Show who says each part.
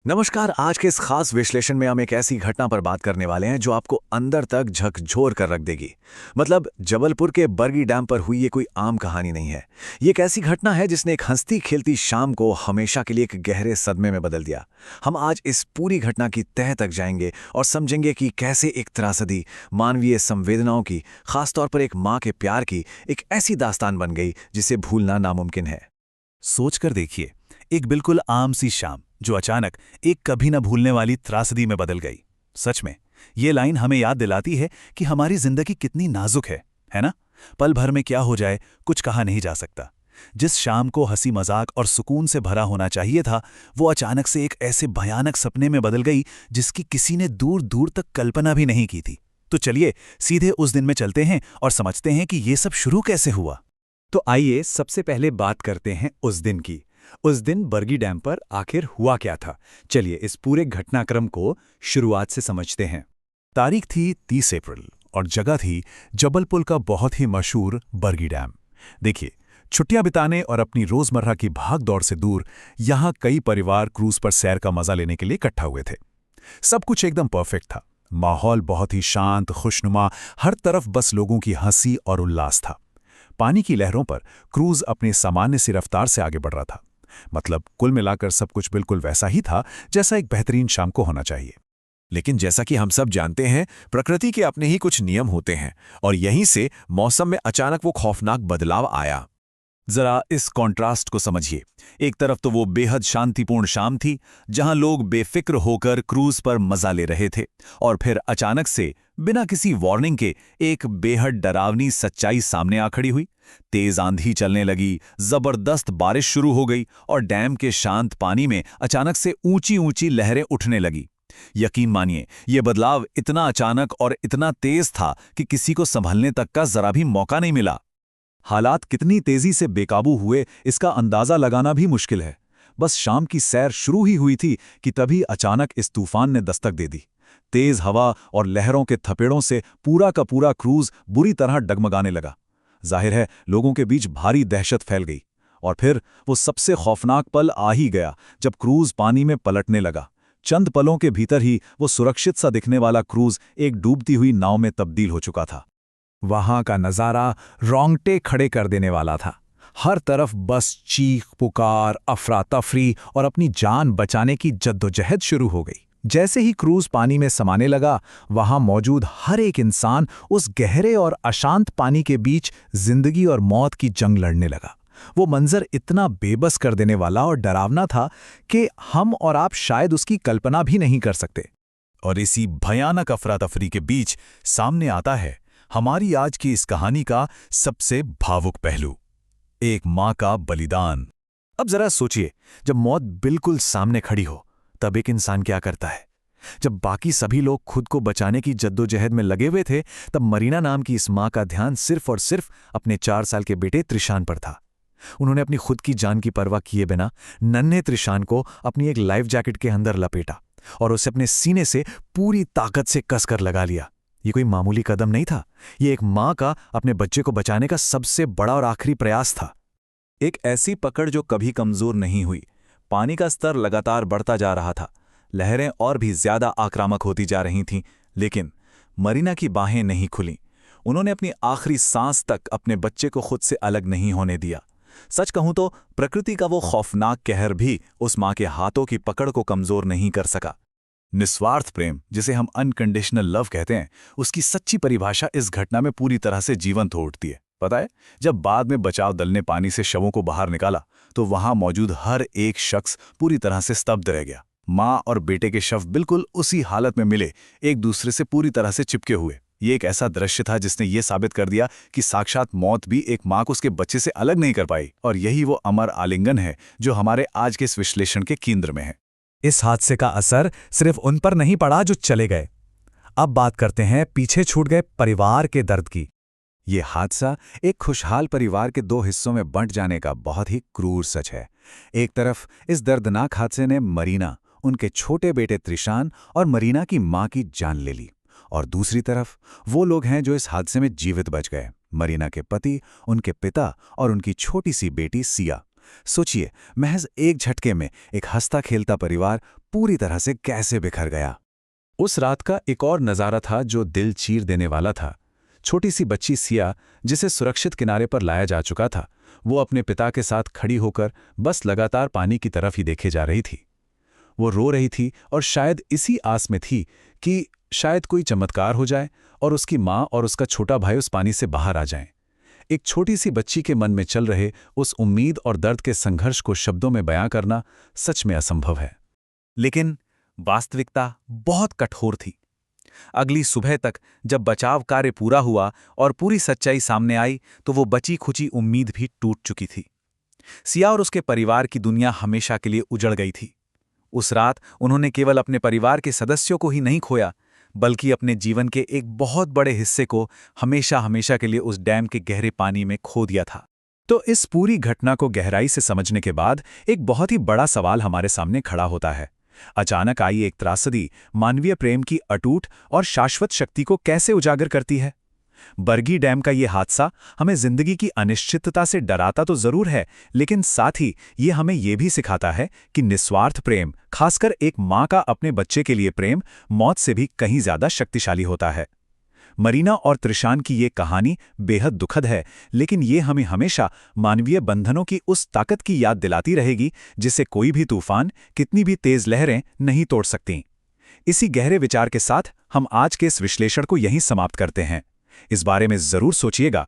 Speaker 1: नमस्कार। आज के इस खास विश्लेषण में हम एक ऐसी घटना पर बात करने वाले हैं जो आपको अंदर तक झकझोर कर रख देगी। मतलब जबलपुर के बरगी डैम पर हुई ये कोई आम कहानी नहीं है। ये एक ऐसी घटना है जिसने एक हंसती खेलती शाम को हमेशा के लिए एक गहरे सदमे में बदल दिया। हम आज इस पूरी घटना की तह तक जाएंगे और समझेंगे कि कैसे एक त्रासदी मानवीय संवेदनाओं की, खासतौर पर एक माँ के प्यार की, एक ऐसी दास्तान बन गई जिसे भूलना नामुमकिन है।
Speaker 2: सोचकर देखिए, एक बिल्कुल आम सी शाम जो अचानक एक कभी न भूलने वाली त्रासदी में बदल गई। सच में ये लाइन हमें याद दिलाती है कि हमारी जिंदगी कितनी नाजुक है ना? पल भर में क्या हो जाए कुछ कहा नहीं जा सकता। जिस शाम को हंसी मजाक और सुकून से भरा होना चाहिए था, वो अचानक से एक ऐसे भयानक सपने में बदल गई जिसकी किसी ने दूर दूर तक कल्पना भी नहीं की थी। तो चलिए सीधे उस दिन में चलते हैं और समझते हैं कि ये सब शुरू कैसे हुआ।
Speaker 3: तो आइए सबसे पहले बात करते हैं उस दिन की। उस दिन बरगी डैम पर आखिर हुआ क्या था? चलिए इस पूरे घटनाक्रम को शुरुआत से समझते हैं।
Speaker 2: तारीख थी 30 अप्रैल और जगह थी जबलपुर का बहुत ही मशहूर बरगी डैम। देखिए, छुट्टियां बिताने और अपनी रोजमर्रा की भाग दौड़ से दूर यहां कई परिवार क्रूज पर सैर का मजा लेने के लिए इकट्ठा हुए थे। सब कुछ एकदम परफेक्ट था। माहौल बहुत ही शांत, खुशनुमा, हर तरफ बस लोगों की हंसी और उल्लास था। पानी की लहरों पर क्रूज अपनी सामान्य सी रफ्तार से आगे बढ़ रहा था। मतलब कुल मिलाकर सब कुछ बिल्कुल वैसा ही था जैसा एक बेहतरीन शाम को होना चाहिए।
Speaker 1: लेकिन जैसा कि हम सब जानते हैं, प्रकृति के अपने ही कुछ नियम होते हैं और यहीं से मौसम में अचानक वो खौफनाक बदलाव आया। जरा इस कॉन्ट्रास्ट को समझिए। एक तरफ तो वो बेहद शांतिपूर्ण शाम थी जहां लोग बेफिक्र होकर क्रूज पर मजा ले रहे थे, और फिर अचानक से बिना किसी वार्निंग के एक बेहद डरावनी सच्चाई सामने आ खड़ी हुई। तेज आंधी चलने लगी, जबरदस्त बारिश शुरू हो गई और डैम के शांत पानी में अचानक से ऊंची ऊंची लहरें उठने लगी। यकीन मानिए, यह बदलाव इतना अचानक और इतना तेज था कि किसी को संभलने तक का जरा भी मौका नहीं मिला।
Speaker 2: हालात कितनी तेजी से बेकाबू हुए इसका अंदाजा लगाना भी मुश्किल है। बस शाम की सैर शुरू ही हुई थी कि तभी अचानक इस तूफान ने दस्तक दे दी। तेज हवा और लहरों के थपेड़ों से पूरा का पूरा क्रूज बुरी तरह डगमगाने लगा। जाहिर है, लोगों के बीच भारी दहशत फैल गई। और फिर वो सबसे खौफनाक पल आ ही गया जब क्रूज पानी में पलटने लगा। चंद पलों के भीतर ही वो सुरक्षित सा दिखने वाला क्रूज एक डूबती हुई नाव में तब्दील हो चुका था।
Speaker 3: वहां का नजारा रोंगटे खड़े कर देने वाला था। हर तरफ बस चीख पुकार, अफरा तफरी और अपनी जान बचाने की जद्दोजहद शुरू हो गई। जैसे ही क्रूज पानी में समाने लगा, वहां मौजूद हर एक इंसान उस गहरे और अशांत पानी के बीच जिंदगी और मौत की जंग लड़ने लगा। वो मंजर इतना बेबस कर देने वाला और डरावना था कि हम और आप शायद उसकी कल्पना भी नहीं कर सकते।
Speaker 2: और इसी भयानक अफरा तफरी के बीच सामने आता है हमारी आज की इस कहानी का सबसे भावुक पहलू, एक मां का बलिदान।
Speaker 1: अब जरा सोचिए, जब मौत बिल्कुल सामने खड़ी हो तब एक इंसान क्या करता है? जब बाकी सभी लोग खुद को बचाने की जद्दोजहद में लगे हुए थे, तब मरीना नाम की इस मां का ध्यान सिर्फ और सिर्फ अपने 4 साल के बेटे त्रिशान पर था। उन्होंने अपनी खुद की जान की परवाह किए बिना नन्हे त्रिशान को अपनी एक लाइफ जैकेट के अंदर लपेटा और उसे अपने सीने से पूरी ताकत से कसकर लगा लिया। ये कोई मामूली कदम नहीं था। ये एक मां का अपने बच्चे को बचाने का सबसे बड़ा और आखिरी प्रयास था।
Speaker 2: एक ऐसी पकड़ जो कभी कमजोर नहीं हुई। पानी का स्तर लगातार बढ़ता जा रहा था, लहरें और भी ज्यादा आक्रामक होती जा रही थीं, लेकिन मरीना की बाहें नहीं खुलीं। उन्होंने अपनी आखिरी सांस तक अपने बच्चे को खुद से अलग नहीं होने दिया। सच कहूं तो प्रकृति का वो खौफनाक कहर भी उस मां के हाथों की पकड़ को कमजोर नहीं कर सका। निस्वार्थ प्रेम, जिसे हम अनकंडीशनल लव कहते हैं, उसकी सच्ची परिभाषा इस घटना में पूरी तरह से जीवंत हो उठती है। पता है, जब बाद में बचाव दल ने पानी से शवों को बाहर निकाला तो वहां मौजूद हर एक शख्स पूरी तरह से स्तब्ध रह गया। मां और बेटे के शव बिल्कुल उसी हालत में मिले, एक दूसरे से पूरी तरह से चिपके हुए। ये एक ऐसा दृश्य था जिसने ये साबित कर दिया कि साक्षात मौत भी एक मां को उसके बच्चे से अलग नहीं कर पाई। और यही वो अमर आलिंगन है जो हमारे आज के इस विश्लेषण के केंद्र में है।
Speaker 3: इस हादसे का असर सिर्फ उन पर नहीं पड़ा जो चले गए। अब बात करते हैं पीछे छूट गए परिवार के दर्द की।
Speaker 2: ये हादसा एक खुशहाल परिवार के 2 हिस्सों में बंट जाने का बहुत ही क्रूर सच है। एक तरफ इस दर्दनाक हादसे ने मरीना, उनके छोटे बेटे त्रिशान और मरीना की मां की जान ले ली, और दूसरी तरफ वो लोग हैं जो इस हादसे में जीवित बच गए। मरीना के पति, उनके पिता और उनकी छोटी सी बेटी सिया।
Speaker 3: सोचिए, महज एक झटके में एक हंसता खेलता परिवार पूरी तरह से कैसे बिखर गया। उस रात का एक और नज़ारा था जो दिल चीर देने वाला था। छोटी सी बच्ची सिया, जिसे सुरक्षित किनारे पर लाया जा चुका था, वो अपने पिता के साथ खड़ी होकर बस लगातार पानी की तरफ ही देखे जा रही थी। वो रो रही थी और शायद इसी आस में थी कि शायद कोई चमत्कार हो जाए और उसकी माँ और उसका छोटा भाई उस पानी से बाहर आ जाएं। एक छोटी सी बच्ची के मन में चल रहे उस उम्मीद और दर्द के संघर्ष को शब्दों में बयां करना सच में असंभव है।
Speaker 2: लेकिन वास्तविकता बहुत कठोर थी। अगली सुबह तक जब बचाव कार्य पूरा हुआ और पूरी सच्चाई सामने आई तो वो बची खुची उम्मीद भी टूट चुकी थी। सिया और उसके परिवार की दुनिया हमेशा के लिए उजड़ गई थी। उस रात उन्होंने केवल अपने परिवार के सदस्यों को ही नहीं खोया, बल्कि अपने जीवन के एक बहुत बड़े हिस्से को हमेशा हमेशा के लिए उस डैम के गहरे पानी में खो दिया था।
Speaker 3: तो इस पूरी घटना को गहराई से समझने के बाद एक बहुत ही बड़ा सवाल हमारे सामने खड़ा होता है। अचानक आई एक त्रासदी मानवीय प्रेम की अटूट और शाश्वत शक्ति को कैसे उजागर करती है? बरगी डैम का ये हादसा हमें जिंदगी की अनिश्चितता से डराता तो जरूर है, लेकिन साथ ही ये हमें ये भी सिखाता है कि निस्वार्थ प्रेम, खासकर एक माँ का अपने बच्चे के लिए प्रेम, मौत से भी कहीं ज्यादा शक्तिशाली होता है। मरीना और त्रिशान की ये कहानी बेहद दुखद है, लेकिन ये हमें हमेशा मानवीय बंधनों की उस ताकत की याद दिलाती रहेगी जिसे कोई भी तूफान, कितनी भी तेज लहरें नहीं तोड़ सकती। इसी गहरे विचार के साथ हम आज के इस विश्लेषण को यहीं समाप्त करते हैं। इस बारे में जरूर सोचिएगा।